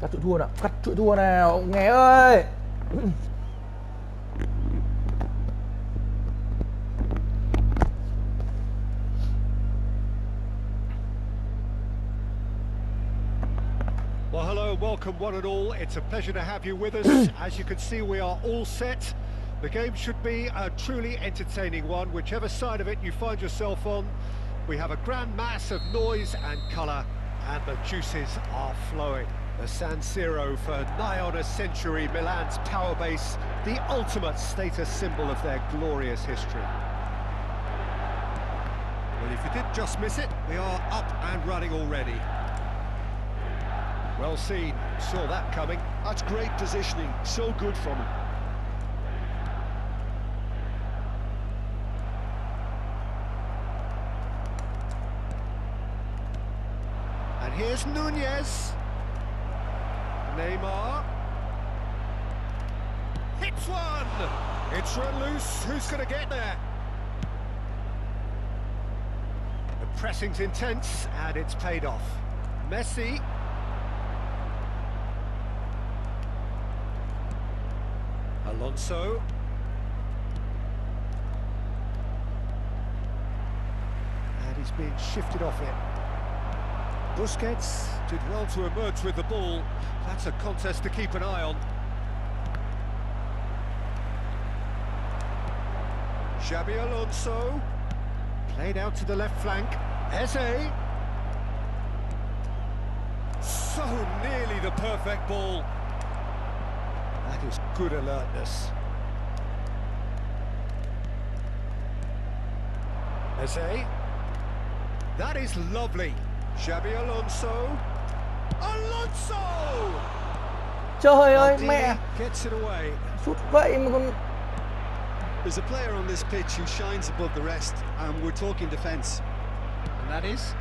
Cắt chuỗi thua nào, cắt chuỗi thua nào, ông nghé ơi. Well, hello, welcome one and all. It's a pleasure to have you with us. As you can see, we are all set. The game should be a truly entertaining one, whichever side of it you find yourself on. We have a grand mass of noise and colour, and the juices are flowing. The San Siro for nigh on a century, Milan's power base, the ultimate status symbol of their glorious history. Well, if you did just miss it, we are up and running already. Well seen, saw that coming. That's great positioning, so good from him. And here's Nunez. Neymar. Hits one! It's run loose, who's going to get there? The pressing's intense, and it's paid off. Messi. Alonso. And he's being shifted off it. Busquets did well to emerge with the ball. That's a contest to keep an eye on. Xabi Alonso. Played out to the left flank. Eze. So nearly the perfect ball. That is good alertness. Eze. That is lovely. Xabi Alonso. Alonso! Trời ơi mẹ, Gets it away. sút vậy mà còn. There's a player on this pitch who shines above the rest, and we're talking defence. And that is?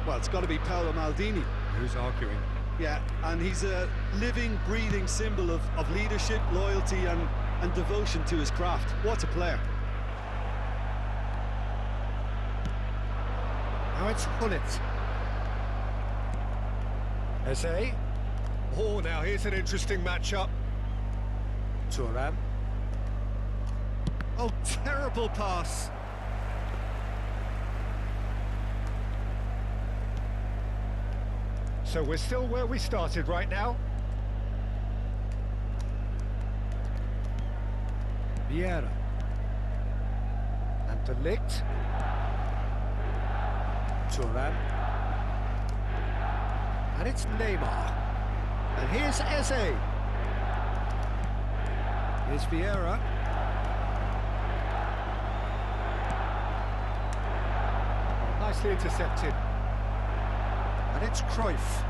Well, it's got to be Paolo Maldini. Who's arguing? Yeah, and he's a living, breathing symbol of leadership, loyalty and devotion to his craft. What a player. Now it's Hullet. Eze. Oh, now here's an interesting matchup. Thuram. Oh, terrible pass. So we're still where we started right now. Vieira. And De Ligt. Thuram. And it's Neymar. And here's Eze. Here's Vieira. Oh, nicely intercepted. And it's Cruyff.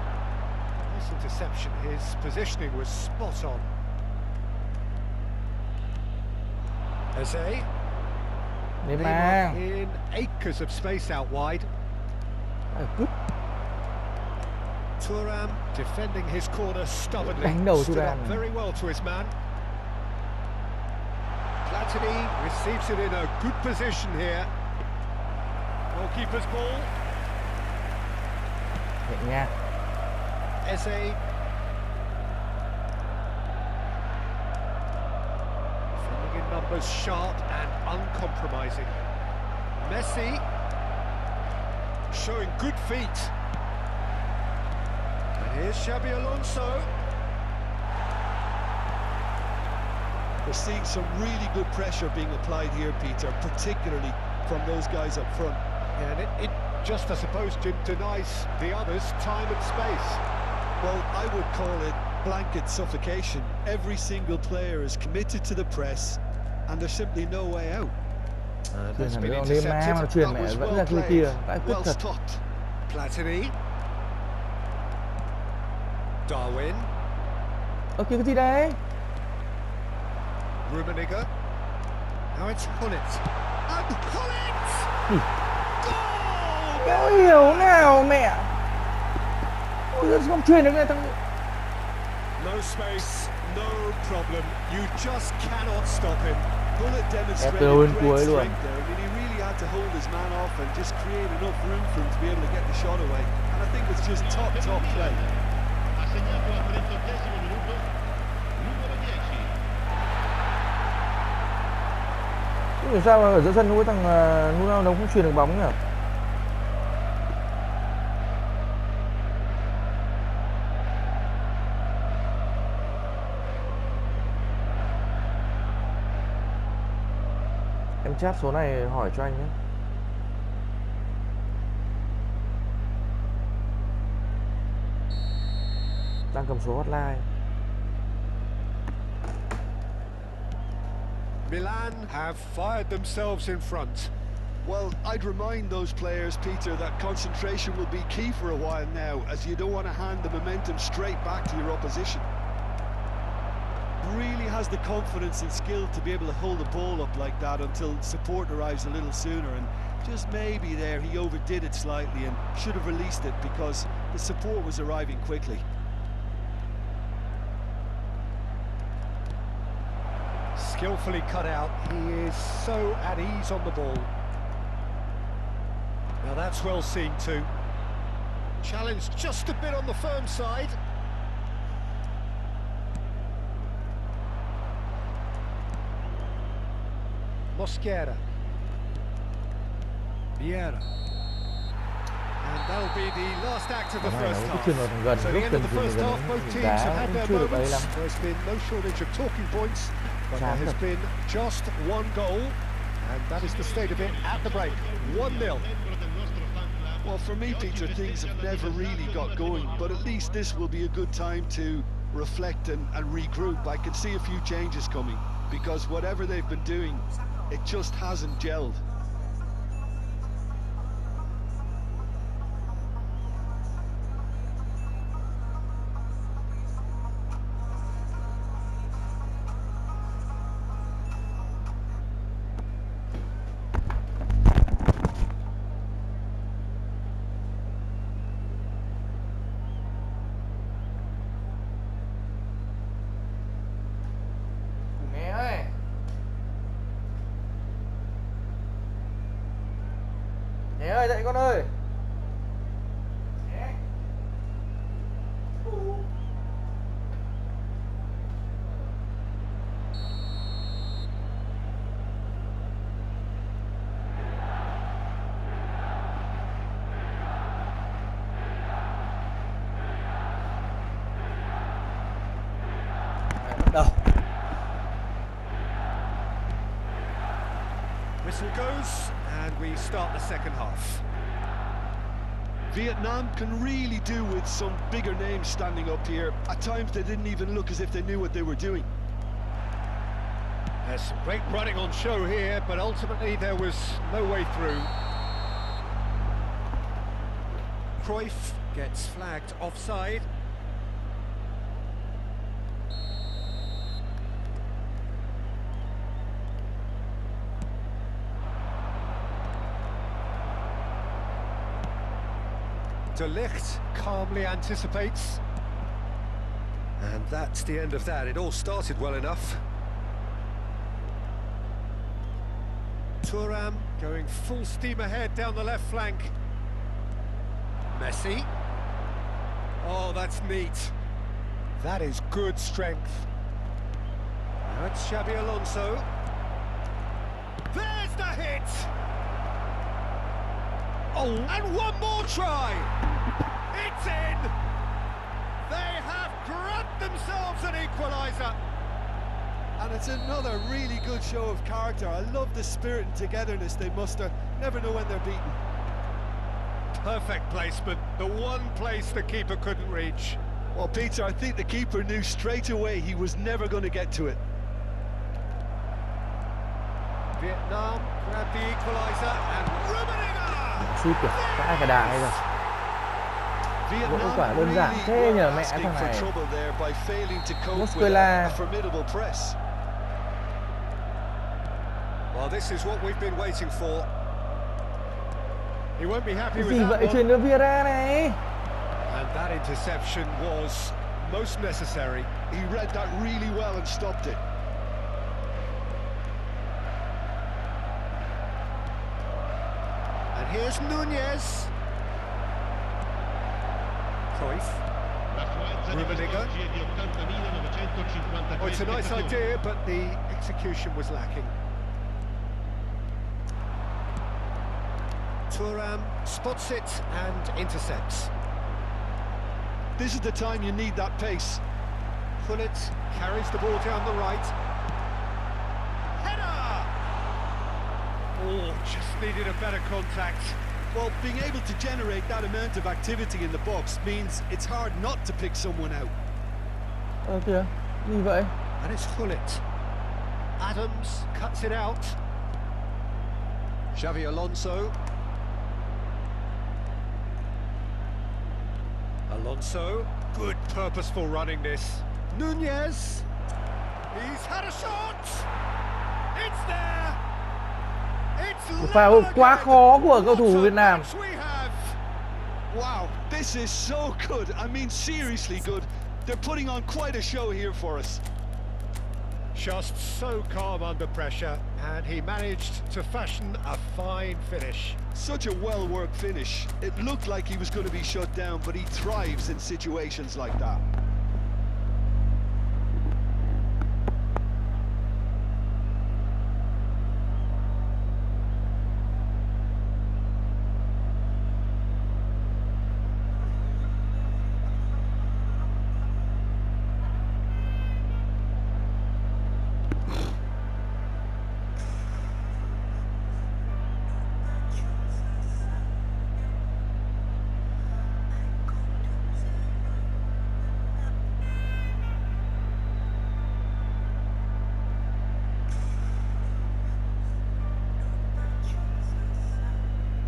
Nice interception. His positioning was spot on. Eze. Neymar. In acres of space out wide. Good. Thuram defending his corner stubbornly. Đánh đầu Stood up Thuram. very well to his man. Platini receives it in a good position here. Goalkeeper's ball. Nhẹ nha. Eze. Defending in numbers, sharp and uncompromising. Messi. Showing good feet. And here's Xabi Alonso. We're seeing some really good pressure being applied here, Peter, particularly from those guys up front. Yeah, and it just, I suppose, denies the others time and space. Well, I would call it blanket suffocation. Every single player is committed to the press, and there's simply no way out. Chuyển hẳn cái Neymar mà chuyển mẹ vẫn ra kia kìa, vãi cứt Well thật. stopped. Platini. Darwin. Ơ kìa cái gì đấy? Rummenigge. Now it's Hullet. And Hullet! Goal! Đéo hiểu nào mẹ. Ôi không truyền được này thằng. No space, no problem. You just cannot stop him. Hullet demonstrated từ bên great cuối luôn. strength there. I mean, he really had to hold his man off and just create enough room for him to be able to get the shot away. And I think it's just top play. segnato al 38esimo minuto, numero 10. Không hiểu sao mà ở giữa sân có thằng Nuno nó không truyền được bóng nhỉ? Em chat số này hỏi cho anh nhé. Đang cầm số hotline. Milan have fired themselves in front. Well, I'd remind those players, Peter, that concentration will be key for a while now, as you don't want to hand the momentum straight back to your opposition. Really has the confidence and skill to be able to hold the ball up like that until support arrives a little sooner, and just maybe there he overdid it slightly and should have released it because the support was arriving quickly. Skillfully cut out. He is so at ease on the ball. Now that's well seen too. Challenged just a bit on the firm side. Mosquera. Vieira. And that'll be the last act of the first half. So the end of the first half, both teams have had their moments. There's been no shortage of talking points, but there has been just one goal, and that is the state of it at the break. 1-0. Well, for me, Peter, things have never really got going, but at least this will be a good time to reflect and regroup. I can see a few changes coming, because whatever they've been doing, it just hasn't gelled. Nhé ơi, dậy con ơi. Bắt đầu. Whistle goes, and we start the second half. Vietnam can really do with some bigger names standing up here. At times they didn't even look as if they knew what they were doing. There's some great running on show here, but ultimately there was no way through. Cruyff gets flagged offside. De Ligt calmly anticipates. And that's the end of that. It all started well enough. Thuram going full steam ahead down the left flank. Messi. Oh, that's neat. That is good strength. Now it's Xabi Alonso. There's the hit! Oh, and one more try! It's in! They have grabbed themselves an equaliser! And it's another really good show of character. I love the spirit and togetherness they muster. Never know when they're beaten. Perfect placement, the one place the keeper couldn't reach. Well, Peter, I think the keeper knew straight away he was never going to get to it. Vietnam grabbed the equaliser and Suy kiểu cái đài rồi. Cũng quả đơn giản thế nhờ mẹ thằng này. Muscular. Well, this is what we've been waiting for. He won't be happy with Gì that vậy one. truyền đưa Vieira này? And that interception was most necessary. He read that really well and stopped it. And here's Nunez. Cruyff. Rummenigge. Oh, it's a nice idea, but the execution was lacking. Thuram spots it and intercepts. This is the time you need that pace. Pullet carries the ball down the right. Header! Oh, just needed a better contact. Well, being able to generate that amount of activity in the box means it's hard not to pick someone out. Kìa, gì vậy? And it's Pullet. Adams cuts it out. Xavi Alonso. Alonso, good purposeful running this. Nunez. He's had a shot. It's there. Một pha quá khó của cầu thủ Việt Nam. Wow, this is so good. I mean, seriously good. They're putting on quite a show here for us. Just so calm under pressure, and he managed to fashion a fine finish. Such a well-worked finish. It looked like he was going to be shut down, but he thrives in situations like that.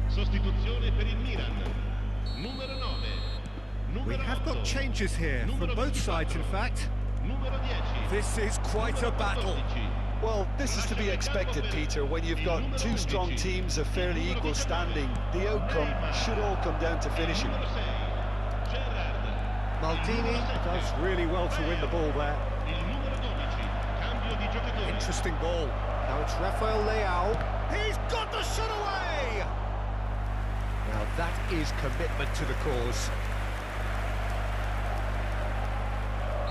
Sostituzione per il Milan. Numero 9. We have got changes here from both sides, in fact. Numero 10. This is quite a battle. Well, this is to be expected, Peter. When you've got two strong teams of fairly equal standing, the outcome should all come down to finishing. Maldini does really well to win the ball there. Interesting ball. Now it's Rafael Leao. He's got the shot away! Now that is commitment to the cause.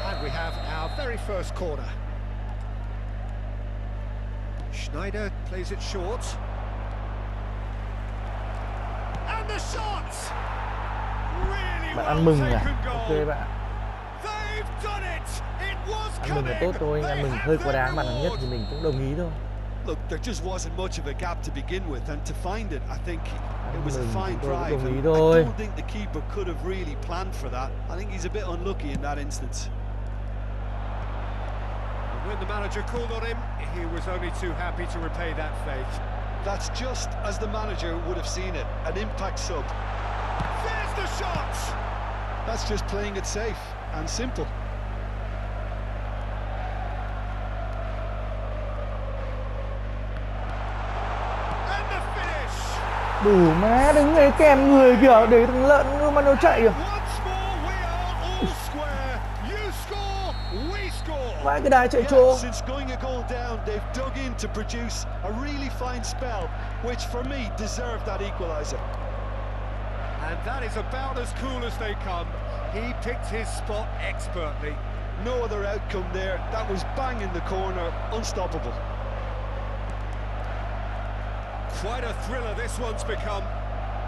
And we have our very first corner. Schneider plays it short. And the shot! Really Bạn well ăn mừng à? taken goal. Ok bạn. They've done it. It was Ăn mừng là tốt thôi, ăn mừng hơi quá đáng, bạn nào nhất thì mình cũng đồng ý thôi. Look, there just wasn't much of a gap to begin with, and to find it, I think it was a fine drive. And I don't think the keeper could have really planned for that. I think he's a bit unlucky in that instance. And when the manager called on him, he was only too happy to repay that faith. That's just as the manager would have seen it, an impact sub. There's the shot! That's just playing it safe and simple. And the finish! Đủ má, đứng đấy kèm người kìa, để thằng lợn mà nó chạy kìa. Once more we are all square. You score, we score. Vãi cái đài chạy trô. Since going a goal down, they've dug in to produce a really fine spell, which for me deserved that equaliser. And that is about as cool as they come. He picked his spot expertly. No other outcome there. That was bang in the corner, unstoppable. Quite a thriller this one's become.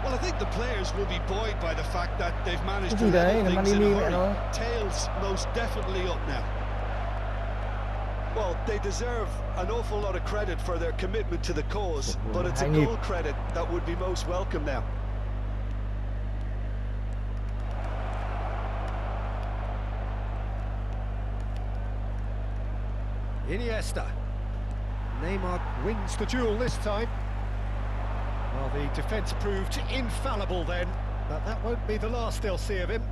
Well, I think the players will be buoyed by the fact that they've managed to Cái gì đấy, level nó things in Maldini a vậy thôi. hurry. Tails most definitely up now. Well, they deserve an awful lot of credit for their commitment to the cause, but it's a goal credit that would be most welcome now. Iniesta. Neymar wins the duel this time. Well, the defence proved infallible then, but that won't be the last they'll see of him.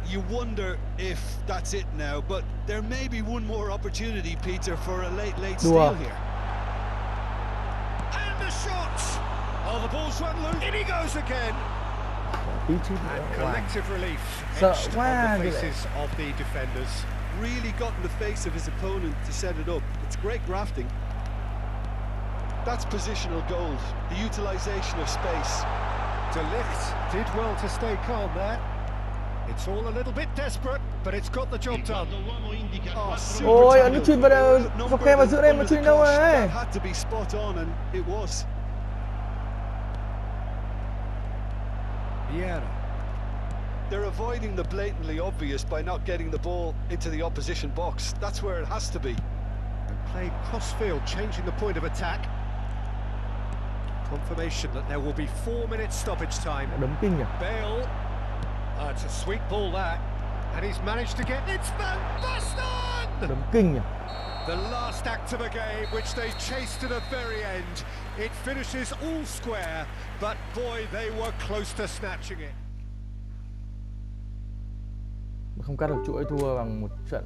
You wonder if that's it now, but there may be one more opportunity, Peter, for a late steal here. And the shot! Oh, the ball's run loose. In he goes again. And collective relief etched on the faces of the defenders. Really got in the face of his opponent to set it up. It's great grafting. That's positional goals, the utilisation of space. De Ligt did well to stay calm there. It's all a little bit desperate, but it's got the job done. L'uomo indica Oh, 4 super Ôi, tackle. nó chuyền vào dọc khe vào giữa đây mà Under chuyền the đâu cosh. ấy. That had to be spot on, and it was. Vieira. They're avoiding the blatantly obvious by not getting the ball into the opposition box. That's where it has to be. And played cross-field, changing the point of attack. Confirmation that there will be 4 minutes stoppage time. Đấm kinh nhỉ. Bale. It's a sweet ball that. And he's managed to get... It's Van Basten! Đấm kinh nhỉ. The last act of a game which they chased to the very end. It finishes all square, but boy, they were close to snatching it. Không cắt được chuỗi thua bằng một trận